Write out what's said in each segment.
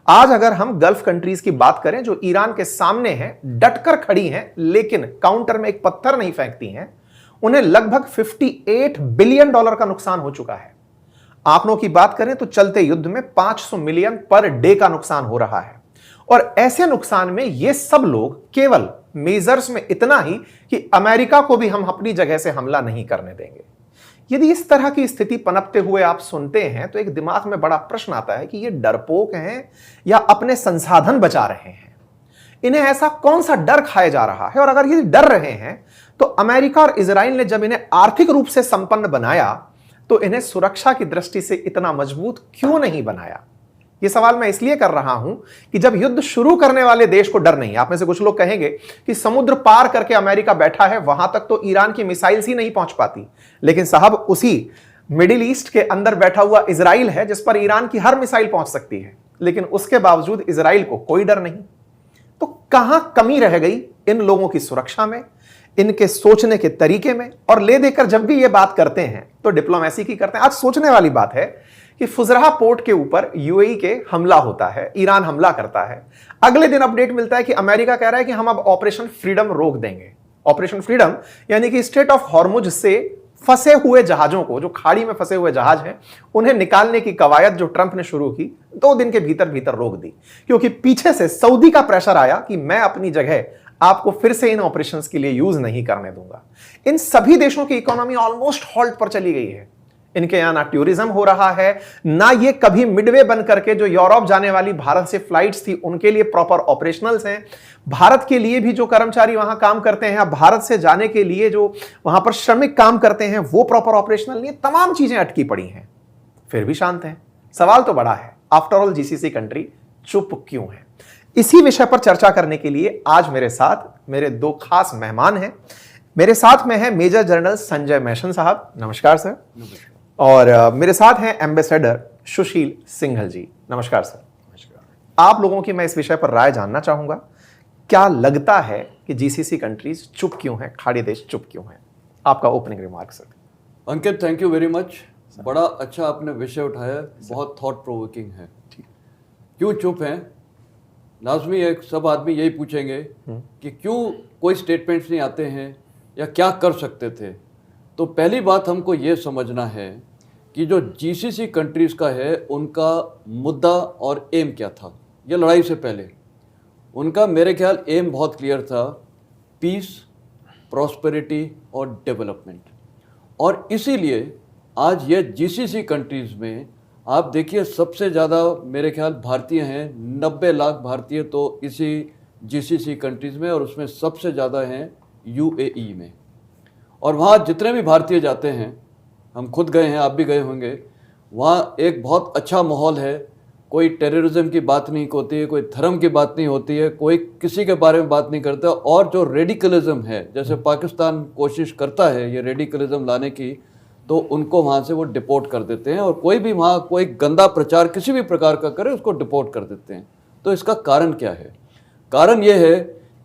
आज अगर हम गल्फ कंट्रीज की बात करें जो ईरान के सामने हैं, डटकर खड़ी हैं, लेकिन काउंटर में एक पत्थर नहीं फेंकती हैं, उन्हें लगभग $58 बिलियन का नुकसान हो चुका है। आंकड़ों की बात करें तो चलते युद्ध में 500 मिलियन पर डे का नुकसान हो रहा है। और ऐसे नुकसान में ये सब लोग केवल मेजर्स में इतना ही कि अमेरिका को भी हम अपनी जगह से हमला नहीं करने देंगे। यदि इस तरह की स्थिति पनपते हुए आप सुनते हैं तो एक दिमाग में बड़ा प्रश्न आता है कि ये डरपोक हैं या अपने संसाधन बचा रहे हैं। इन्हें ऐसा कौन सा डर खाया जा रहा है? और अगर ये डर रहे हैं तो अमेरिका और इजराइल ने जब इन्हें आर्थिक रूप से संपन्न बनाया तो इन्हें सुरक्षा की दृष्टि से इतना मजबूत क्यों नहीं बनाया? यह सवाल मैं इसलिए कर रहा हूं कि जब युद्ध शुरू करने वाले देश को डर नहीं, आप में से कुछ लोग कहेंगे कि समुद्र पार करके अमेरिका बैठा है, वहां तक तो ईरान की मिसाइल्स ही नहीं पहुंच पाती। लेकिन साहब, उसी मिडिल ईस्ट के अंदर बैठा हुआ इजराइल है जिस पर ईरान की हर मिसाइल पहुंच सकती है, लेकिन उसके बावजूद इजराइल को कोई डर नहीं। तो कहां कमी रह गई इन लोगों की सुरक्षा में, इनके सोचने के तरीके में? और ले देकर जब भी ये बात करते हैं तो डिप्लोमेसी की करते हैं। आज सोचने वाली बात है कि फुजरहा पोर्ट के ऊपर यूएई के हमला होता है, ईरान हमला करता है। अगले दिन अपडेट मिलता है कि अमेरिका कह रहा है कि हम अब ऑपरेशन फ्रीडम रोक देंगे। ऑपरेशन फ्रीडम यानी कि स्ट्रेट ऑफ हॉर्मुज से फंसे हुए जहाजों को, जो खाड़ी में फंसे हुए जहाज हैं, उन्हें निकालने की कवायद जो ट्रंप ने शुरू की 2 दिन के भीतर भीतर रोक दी, क्योंकि पीछे से सऊदी का प्रेशर आया कि मैं अपनी जगह आपको फिर से इन ऑपरेशंस के लिए यूज नहीं करने दूंगा। इन सभी देशों की इकोनॉमी ऑलमोस्ट हॉल्ट पर चली गई है। इनके यहां ना टूरिज्म हो रहा है, ना ये कभी मिडवे बन करके जो यूरोप जाने वाली भारत से फ्लाइट्स थी उनके लिए प्रॉपर ऑपरेशनल्स हैं। भारत के लिए भी जो कर्मचारी वहां काम करते हैं, भारत से जाने के लिए जो वहां पर श्रमिक काम करते हैं, वो प्रॉपर ऑपरेशनल नहीं। तमाम चीजें अटकी पड़ी हैं, फिर भी शांत हैं। सवाल तो बड़ा है, आफ्टर ऑल जीसीसी कंट्री चुप क्यों है? इसी विषय पर चर्चा करने के लिए आज मेरे साथ मेरे 2 खास मेहमान हैं। मेरे साथ में है मेजर जनरल संजय मैशन साहब, नमस्कार सर। नमस्कार। और मेरे साथ हैं एम्बेसडर सुशील सिंघल जी, नमस्कार सर। नमस्कार। आप लोगों की मैं इस विषय पर राय जानना चाहूंगा। क्या लगता है कि जीसीसी कंट्रीज चुप क्यों हैं, खाड़ी देश चुप क्यों हैं? आपका opening remark sir. Ankit, thank you very much. बड़ा अच्छा आपने विषय उठाया, बहुत थॉट प्रोवोकिंग है। क्यों चुप हैं? लाजमी एक सब आदमी यही पूछेंगे कि क्यों कोई स्टेटमेंट्स नहीं आते हैं या क्या कर सकते थे। तो पहली बात हमको ये समझना है कि जो जीसीसी कंट्रीज़ का है उनका मुद्दा और एम क्या था। ये लड़ाई से पहले उनका मेरे ख्याल एम बहुत क्लियर था, पीस, प्रॉस्पेरिटी और डेवलपमेंट। और इसीलिए आज ये जीसीसी कंट्रीज़ में आप देखिए सबसे ज़्यादा मेरे ख्याल भारतीय हैं, 90 लाख भारतीय तो इसी जीसीसी कंट्रीज़ में, और उसमें सबसे ज़्यादा हैं यूएई में। और वहाँ जितने भी भारतीय जाते हैं, हम खुद गए हैं, आप भी गए होंगे, वहाँ एक बहुत अच्छा माहौल है। कोई टेररिज्म की बात नहीं होती है, कोई धर्म की बात नहीं होती है, कोई किसी के बारे में बात नहीं करता। और जो रेडिकलिज्म है, जैसे पाकिस्तान कोशिश करता है ये रेडिकलिज्म लाने की, तो उनको वहाँ से वो डिपोर्ट कर देते हैं। और कोई भी वहाँ कोई गंदा प्रचार किसी भी प्रकार का करे उसको डिपोर्ट कर देते हैं। तो इसका कारण क्या है? कारण ये है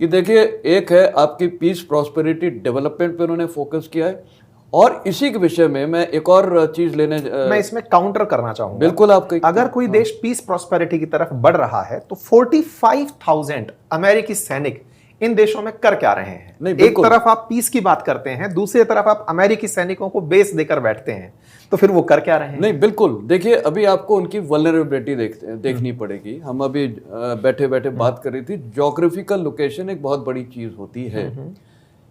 कि देखिए, एक है आपकी पीस, प्रॉस्पेरिटी, डेवलपमेंट पे उन्होंने फोकस किया है। और इसी के विषय में मैं एक और चीज मैं इसमें काउंटर करना चाहूंगा। बिल्कुल, आपके अगर कोई देश पीस प्रॉस्पेरिटी की तरफ बढ़ रहा है तो 45,000 अमेरिकी सैनिक इन देशों में कर क्या रहे हैं? नहीं, एक तरफ आप पीस की बात करते हैं, दूसरी तरफ आप अमेरिकी सैनिकों को बेस देकर बैठते हैं, तो फिर वो कर क्या रहे हैं? नहीं, बिल्कुल। देखिए, अभी आपको उनकी वल्नरेबिलिटी देखनी पड़ेगी। हम अभी बैठे बैठे बात कर रही थी, ज्योग्राफिकल लोकेशन एक बहुत बड़ी चीज होती है।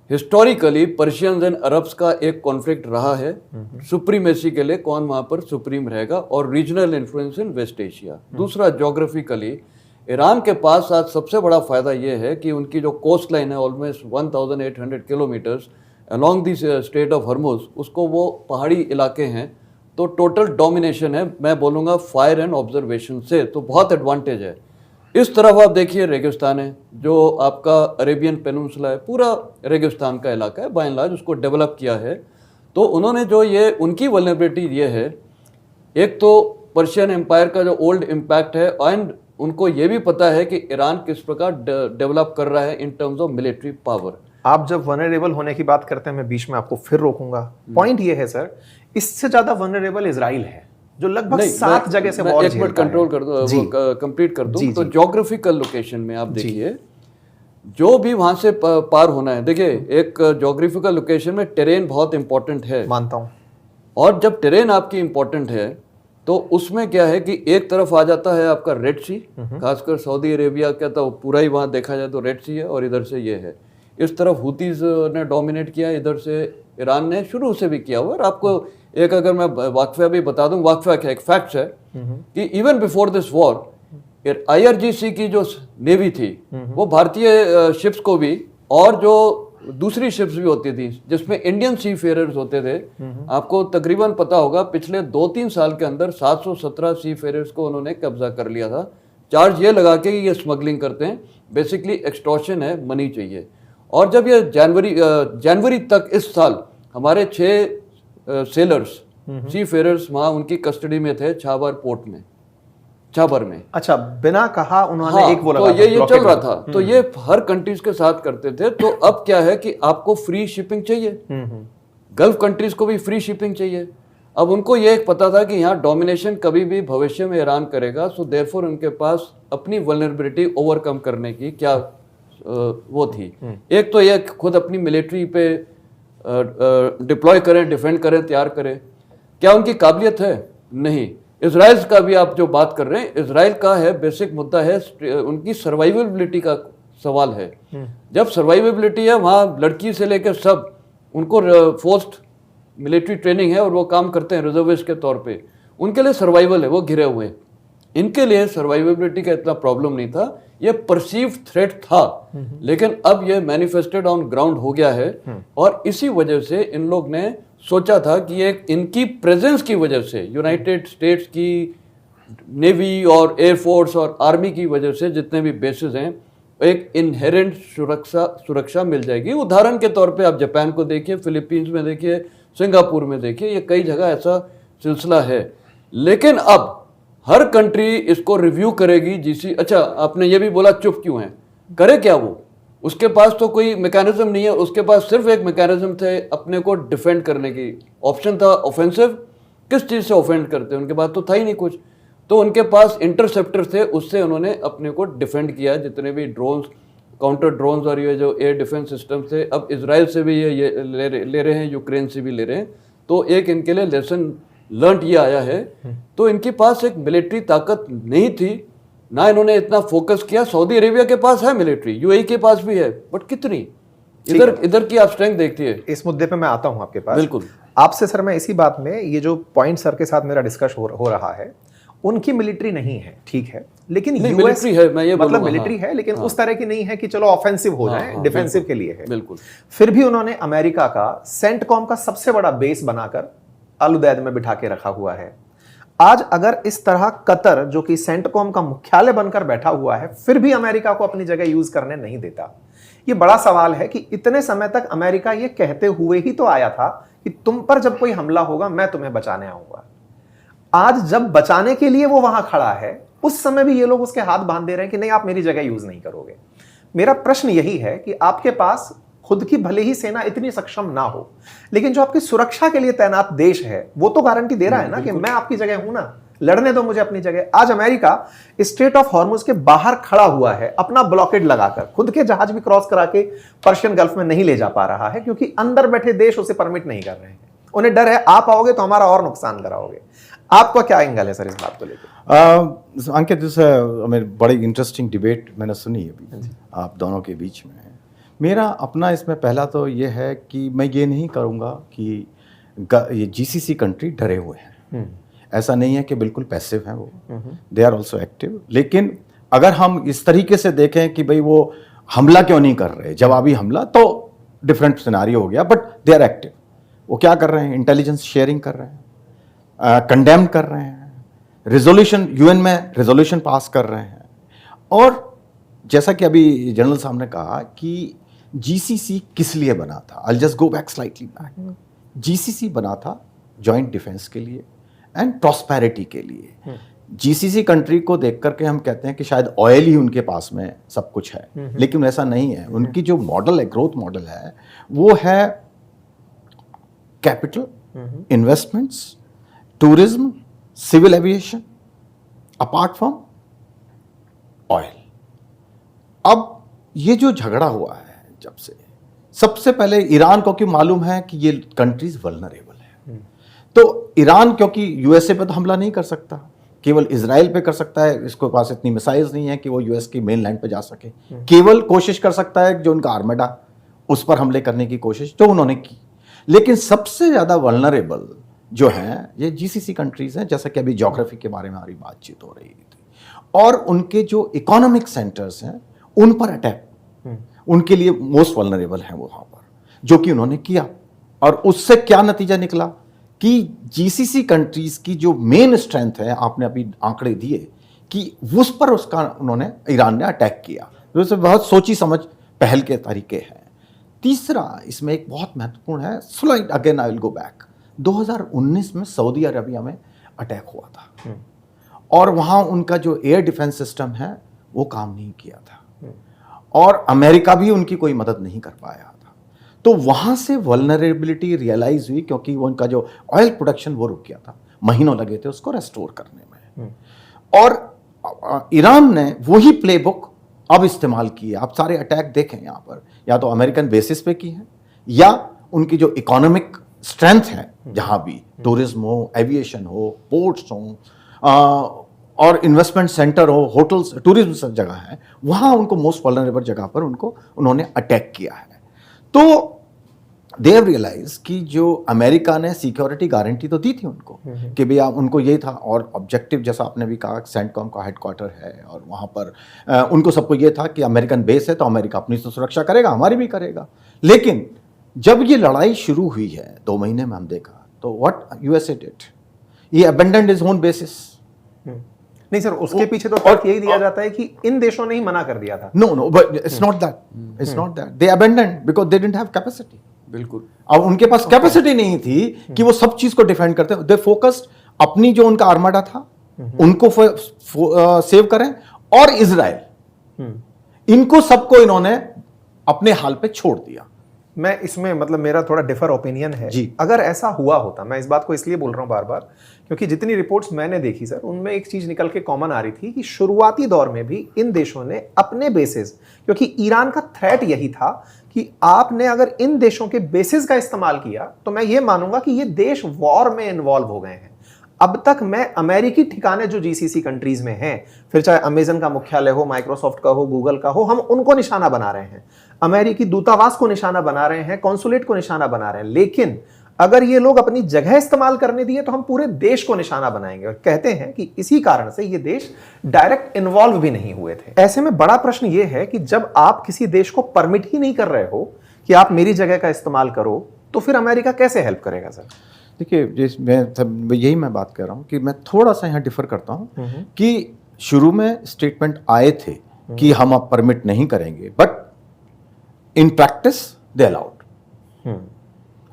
हिस्टोरिकली पर्शियंस एंड अरब्स का एक कॉन्फ्लिक्ट रहा है सुप्रीमेसी के लिए, कौन वहां पर सुप्रीम रहेगा, और regional influence in West Asia. दूसरा, ज्योग्राफिकली ईरान के पास आज सबसे बड़ा फायदा यह है कि उनकी जो कोस्ट लाइन है almost 1800 kilometres along the straight of Hormuz, उसको वो पहाड़ी इलाके हैं। तो टोटल डोमिनेशन है, मैं बोलूँगा फायर एंड ऑब्जर्वेशन से, तो बहुत एडवांटेज है। इस तरफ आप देखिए रेगिस्तान है, जो आपका अरेबियन पेनिनसुला है, पूरा रेगिस्तान का इलाका है बाय एंड लार्ज, उसको डेवलप किया है। तो उन्होंने जो ये उनकी वल्नरेबिलिटी ये है, एक तो पर्शियन एम्पायर का जो ओल्ड इम्पैक्ट है, एंड उनको ये भी पता है कि ईरान किस प्रकार डेवलप कर रहा है in terms of military power. आप जब वनरेबल होने की बात करते हैं, मैं बीच में आपको फिर रोकूंगा। पॉइंट ये है सर, इससे ज्यादा वनरेबल इजराइल है। जो लगभग नहीं, 7 जगह से वॉर एक मिनट कंट्रोल कर दो, कंप्लीट कर दूं। तो ज्योग्राफिकल लोकेशन में आप देखिए, जो भी वहां से पार होना है, देखिए एक ज्योग्राफिकल लोकेशन में टेरेन बहुत इंपॉर्टेंट है, मानता हूं। और जब टेरेन आपकी इंपॉर्टेंट है तो उसमें क्या है कि एक तरफ आ जाता है आपका रेड सी, खासकर सऊदी अरेबिया का तो पूरा ही वहां देखा जाए तो रेड सी है, और इधर से ये है। इस तरफ हुतीज ने डोमिनेट किया, इधर से ईरान ने शुरू से भी किया हुआ। और आपको एक अगर मैं वाकया भी बता दूं, वाकया क्या, एक फैक्ट है कि even before this war IRGC की जो नेवी थी वो भारतीय शिप्स को भी, और जो दूसरी शिप्स भी होती थी जिसमें इंडियन सी फेयरर्स होते थे, आपको तकरीबन पता होगा पिछले 2-3 साल के अंदर 717 सी फेयरर्स को उन्होंने कब्जा कर लिया था। चार्ज ये लगा के ये स्मगलिंग करते हैं, बेसिकली एक्सटॉर्शन है, मनी चाहिए। और जब ये जनवरी तक इस साल हमारे 6 सेलर्स सी फेयरर्स वहाँ उनकी कस्टडी में थे छाबर पोर्ट में, छाबर में। अच्छा, बिना कहा उन्होंने एक वो तो लगा ये चल रहा था। तो ये हर कंट्रीज के साथ करते थे। तो अब क्या है कि आपको फ्री शिपिंग चाहिए, गल्फ कंट्रीज को भी फ्री शिपिंग चाहिए। अब उनको ये एक पता था कि यहाँ डोमिनेशन कभी भी भविष्य में ईरान करेगा, सो देयरफॉर उनके पास अपनी वल्नरेबिलिटी ओवरकम करने की क्या वो थी। एक तो ये खुद अपनी मिलिट्री पे डिप्लॉय करें, डिफेंड करें, तैयार करें। क्या उनकी काबिलियत है? नहीं। इजराइल का भी आप जो बात कर रहे हैं, इजराइल का है बेसिक मुद्दा है उनकी सर्वाइवेबिलिटी का सवाल है। जब सर्वाइवेबिलिटी है, वहाँ लड़की से लेकर सब उनको फोर्स्ड मिलिट्री ट्रेनिंग है और वो काम करते हैं रिजर्विस्ट के तौर पे, उनके लिए सर्वाइवल है, वो घिरे हुए हैं। इनके लिए सर्वाइवेबिलिटी का इतना प्रॉब्लम नहीं था, ये परसीव थ्रेट था, लेकिन अब ये मैनिफेस्टेड ऑन ग्राउंड हो गया है। और इसी वजह से इन लोग ने सोचा था कि एक इनकी प्रेजेंस की वजह से, यूनाइटेड स्टेट्स की नेवी और एयरफोर्स और आर्मी की वजह से जितने भी बेसिस हैं, एक इनहेरेंट सुरक्षा मिल जाएगी। उदाहरण के तौर पे आप जापान को देखिए, फिलीपींस में देखिए, सिंगापुर में देखिए, ये कई जगह ऐसा सिलसिला है। लेकिन अब हर कंट्री इसको रिव्यू करेगी। जीसी, अच्छा आपने ये भी बोला चुप क्यों है, करे क्या वो? उसके पास तो कोई मैकेनिज्म नहीं है, उसके पास सिर्फ एक मैकेनिज्म थे अपने को डिफेंड करने की, ऑप्शन था ऑफेंसिव। किस चीज़ से ऑफेंड करते, उनके पास तो था ही नहीं कुछ। तो उनके पास इंटरसेप्टर थे, उससे उन्होंने अपने को डिफेंड किया। जितने भी ड्रोन्स, काउंटर ड्रोन्स और ये जो एयर डिफेंस सिस्टम थे, अब इसराइल से भी ये ले रहे हैं, यूक्रेन से भी ले रहे हैं। तो एक इनके लिए लेसन लर्न ये आया है। तो इनके पास एक मिलिट्री ताकत नहीं थी, ना इन्होंने इतना फोकस किया। सऊदी अरेबिया के पास है मिलिट्री, यूएई के पास भी है, बट कितनी? इधर की आप स्ट्रेंथ देखती है। इस मुद्दे पे मैं आता हूं आपके पास। बिल्कुल। आपसे सर मैं इसी बात में, ये जो पॉइंट सर के साथ मेरा डिस्कस हो रहा है, उनकी मिलिट्री नहीं है, ठीक है, लेकिन यूएस मिलिट्री है, मैं ये मतलब मिलिट्री है, लेकिन उस तरह की नहीं है कि चलो ऑफेंसिव हो जाए, डिफेंसिव के लिए है। बिल्कुल। फिर भी उन्होंने अमेरिका का सेंटकॉम का सबसे बड़ा बेस बनाकर अल उदैद में बिठा के रखा हुआ है। आज अगर इस तरह कतर, जो कि सेंटकॉम का मुख्यालय बनकर बैठा हुआ है, फिर भी अमेरिका को अपनी जगह यूज करने नहीं देता, यह बड़ा सवाल है कि इतने समय तक अमेरिका यह कहते हुए ही तो आया था कि तुम पर जब कोई हमला होगा मैं तुम्हें बचाने आऊंगा। आज जब बचाने के लिए वो वहां खड़ा है, उस समय भी ये लोग उसके हाथ बांध दे रहे हैं कि नहीं, आप मेरी जगह यूज नहीं करोगे। मेरा प्रश्न यही है कि आपके पास खुद की भले ही सेना इतनी सक्षम ना हो, लेकिन जो आपकी सुरक्षा के लिए तैनात देश है वो तो गारंटी दे रहा है ना कि मैं आपकी जगह हूं ना, लड़ने दो मुझे अपनी जगह। आज अमेरिका स्ट्रेट ऑफ हॉर्मुज के बाहर खड़ा हुआ है, अपना ब्लॉकेड लगाकर, खुद के जहाज भी क्रॉस करा के पर्शियन गल्फ में नहीं ले जा पा रहा है, क्योंकि अंदर बैठे देश उसे परमिट नहीं कर रहे हैं। उन्हें डर है आप आओगे तो हमारा और नुकसान कराओगे। आपका क्या एंगल है सर इस बात को लेकर? अंकित, बड़ी इंटरेस्टिंग डिबेट मैंने सुनी अभी आप दोनों के बीच में। मेरा अपना इसमें पहला तो ये है कि मैं ये नहीं करूँगा कि ये जीसीसी कंट्री डरे हुए हैं। ऐसा नहीं है कि बिल्कुल पैसिव हैं वो, दे आर ऑल्सो एक्टिव। लेकिन अगर हम इस तरीके से देखें कि भाई वो हमला क्यों नहीं कर रहे, जवाबी हमला, तो डिफरेंट सिनारियो हो गया, बट दे आर एक्टिव। वो क्या कर रहे हैं? इंटेलिजेंस शेयरिंग कर रहे हैं, कंडेम कर रहे हैं, रिजोल्यूशन, यूएन में रिजोल्यूशन पास कर रहे हैं। और जैसा कि अभी जनरल साहब ने कहा कि जीसीसी किस लिए बना था, I just go back slightly back. GCC बना था जॉइंट डिफेंस के लिए एंड प्रॉस्पेरिटी के लिए। जीसीसी कंट्री को देख करके हम कहते हैं कि शायद ऑयल ही उनके पास में सब कुछ है, लेकिन ऐसा नहीं है। उनकी जो मॉडल है, ग्रोथ मॉडल है, वो है capital, investments, tourism, civil aviation, apart from oil. अब ये जो झगड़ा हुआ है, जब से सबसे पहले ईरान को क्यों मालूम है कि ये कंट्रीज वल्नरेबल है, तो ईरान क्योंकि यूएसए पे तो हमला नहीं कर सकता, केवल इजराइल पे कर सकता है, इसके पास इतनी मिसाइल्स नहीं है कि वो यूएस की मेन लैंड पे जा सके, केवल कोशिश कर सकता है जो उनका आर्मेडा उस पर हमले करने की कोशिश जो उन्होंने की। लेकिन सबसे ज्यादा वल्नरेबल जो हैं ये जीसीसी कंट्रीज हैं, जैसा कि अभी ज्योग्राफी के बारे में हमारी बातचीत हो रही थी, और उनके जो इकोनॉमिक सेंटर्स हैं उन पर अटैक उनके लिए मोस्ट वल्नरेबल है वहां पर, जो कि उन्होंने किया। और उससे क्या नतीजा निकला कि जीसीसी कंट्रीज की जो मेन स्ट्रेंथ है, आपने अभी आंकड़े दिए कि उस पर उसका उन्होंने ईरान ने अटैक किया, जो बहुत सोची समझ पहल के तरीके हैं। तीसरा इसमें एक बहुत महत्वपूर्ण है, slide again I will go back, 2019 में सऊदी अरबिया में अटैक हुआ था और वहां उनका जो एयर डिफेंस सिस्टम है वो काम नहीं किया था और अमेरिका भी उनकी कोई मदद नहीं कर पाया था। तो वहां से वल्नरेबिलिटी रियलाइज हुई, क्योंकि वो उनका जो ऑयल प्रोडक्शन वो रुक गया था, महीनों लगे थे उसको रेस्टोर करने में। और ईरान ने वही प्लेबुक अब इस्तेमाल की है। आप सारे अटैक देखें यहाँ पर, या तो अमेरिकन बेसिस पे की है या उनकी जो इकोनॉमिक स्ट्रेंथ है, जहां भी टूरिज्म हो, एविएशन हो, पोर्ट्स हो और इन्वेस्टमेंट सेंटर हो, होटल्स, टूरिज्म सब जगह है, वहां उनको मोस्ट वल्नरेबल जगह पर उन्होंने अटैक किया है। तो दे हैव रियलाइज कि जो अमेरिका ने सिक्योरिटी गारंटी तो दी थी उनको कि भैया उनको यही था, और ऑब्जेक्टिव जैसा आपने भी कहा सेंटकॉम का हेडक्वार्टर है और वहाँ पर उनको सबको ये था कि अमेरिकन बेस है तो अमेरिका अपनी तो सुरक्षा करेगा, हमारी भी करेगा। लेकिन जब ये लड़ाई शुरू हुई है 2 महीने में हम देखा तो व्हाट यूएसए डिड, ये अबेंडन्ड हिज ओन बेसिस। नहीं सर, उसके पीछे तो तर्क यही दिया जाता है कि इन देशों ने ही मना कर दिया था। No but it's not that, they abandoned because they didn't have capacity. बिल्कुल, अब उनके पास कैपेसिटी नहीं थी कि वो सब चीज को डिफेंड करते। दे फोकस्ड अपनी जो उनका आर्माडा था उनको सेव करें, और इजराइल, इनको सबको इन्होंने अपने हाल पे छोड़ दिया। मैं इसमें मतलब मेरा थोड़ा डिफर ओपिनियन है जी। अगर ऐसा हुआ होता, मैं इस बात को इसलिए बोल रहा हूं बार बार क्योंकि जितनी रिपोर्ट्स मैंने देखी सर, उनमें एक चीज निकल के कॉमन आ रही थी कि शुरुआती दौर में भी इन देशों ने अपने बेसिस, क्योंकि ईरान का थ्रेट यही था कि आपने अगर इन देशों के बेसिस का इस्तेमाल किया तो मैं ये मानूंगा कि ये देश वॉर में इन्वॉल्व हो गए हैं। अब तक मैं अमेरिकी ठिकाने जो जीसीसी कंट्रीज में हैं, फिर चाहे अमेजन का मुख्यालय हो, माइक्रोसॉफ्ट का हो, गूगल का हो, हम उनको निशाना बना रहे हैं, अमेरिकी दूतावास को निशाना बना रहे हैं, कॉन्सुलेट को निशाना बना रहे हैं। लेकिन अगर ये लोग अपनी जगह इस्तेमाल करने दिए तो हम पूरे देश को निशाना बनाएंगे। और कहते हैं कि इसी कारण से ये देश डायरेक्ट इन्वॉल्व भी नहीं हुए थे। ऐसे में बड़ा प्रश्न ये है कि जब आप किसी देश को परमिट ही नहीं कर रहे हो कि आप मेरी जगह का इस्तेमाल करो, तो फिर अमेरिका कैसे हेल्प करेगा सर? देखिए, यही मैं बात कर रहा हूँ कि मैं थोड़ा सा यहाँ डिफर करता हूँ कि शुरू में स्टेटमेंट आए थे कि हम अब परमिट नहीं करेंगे, but in practice they allowed.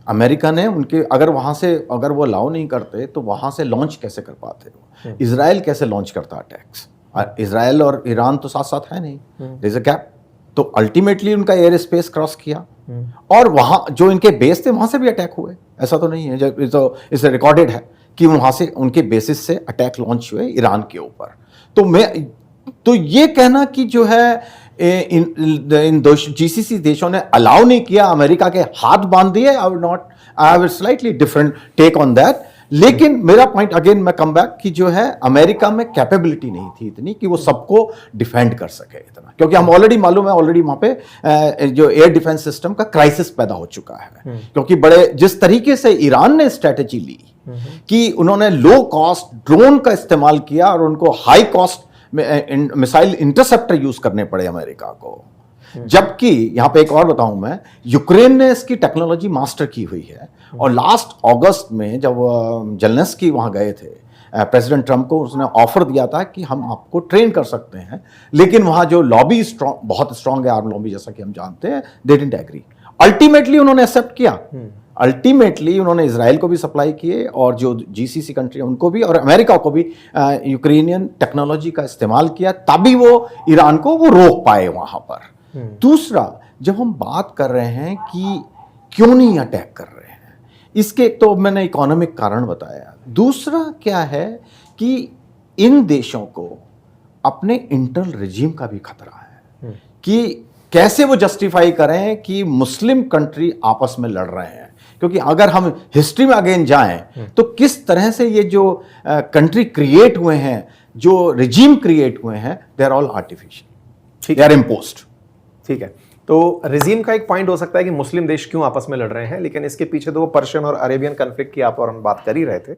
America ने उनके अगर वहां से अगर वो अलाउ नहीं करते तो वहां से लॉन्च कैसे कर पाते? इजराइल कैसे लॉन्च करता अटैक्स? इजराइल और ईरान तो साथ साथ है नहीं, देयर इज अ गैप। तो अल्टीमेटली उनका एयर स्पेस क्रॉस किया और वहां जो इनके बेस थे वहां से भी अटैक हुए। ऐसा तो नहीं है, इसे रिकॉर्डेड है कि वहां से उनके बेसिस से अटैक लॉन्च हुए ईरान के ऊपर। तो ये कहना कि जो है इन जीसीसी देशों ने अलाउ नहीं किया, अमेरिका के हाथ बांध दिए, I have slightly different take on that. लेकिन मेरा पॉइंट अगेन मैं कम बैक कि जो है अमेरिका में कैपेबिलिटी नहीं थी इतनी कि वो सबको डिफेंड कर सके इतना, क्योंकि हम ऑलरेडी मालूम है ऑलरेडी वहां पे जो एयर डिफेंस सिस्टम का क्राइसिस पैदा हो चुका है। क्योंकि बड़े जिस तरीके से ईरान ने स्ट्रेटेजी ली कि उन्होंने लो कॉस्ट ड्रोन का इस्तेमाल किया और उनको high cost missile interceptor use करने पड़े अमेरिका को। जबकि यहां पे एक और बताऊं मैं, यूक्रेन ने इसकी टेक्नोलॉजी मास्टर की हुई है और लास्ट अगस्त में जब जेलेंस्की वहां गए थे प्रेसिडेंट ट्रंप को, उसने ऑफर दिया था कि हम आपको ट्रेन कर सकते हैं, लेकिन वहां जो लॉबी बहुत स्ट्रांग है, आर्म लॉबी जैसा कि हम जानते हैं, दे डिडंट एग्री। अल्टीमेटली उन्होंने एक्सेप्ट किया, अल्टीमेटली उन्होंने इजराइल को भी सप्लाई किए और जो जीसीसी कंट्री उनको भी और अमेरिका को भी यूक्रेनियन टेक्नोलॉजी का इस्तेमाल किया, तभी वो ईरान को वो रोक पाए वहां पर। दूसरा, जब हम बात कर रहे हैं कि क्यों नहीं अटैक कर रहे हैं, इसके एक तो मैंने इकोनॉमिक कारण बताया दूसरा क्या है कि इन देशों को अपने इंटरनल रिजीम का भी खतरा है कि कैसे वो जस्टिफाई करें कि मुस्लिम कंट्री आपस में लड़ रहे हैं, क्योंकि अगर हम हिस्ट्री में अगेन जाएं तो किस तरह से ये जो कंट्री क्रिएट हुए हैं, जो रिजीम क्रिएट हुए हैं, they are all artificial, they are imposed. ठीक है, तो रिजीम का एक पॉइंट हो सकता है कि मुस्लिम देश क्यों आपस में लड़ रहे हैं, लेकिन इसके पीछे तो वो पर्शियन और अरेबियन कन्फ्लिक्ट की आप और हम बात कर ही रहे थे।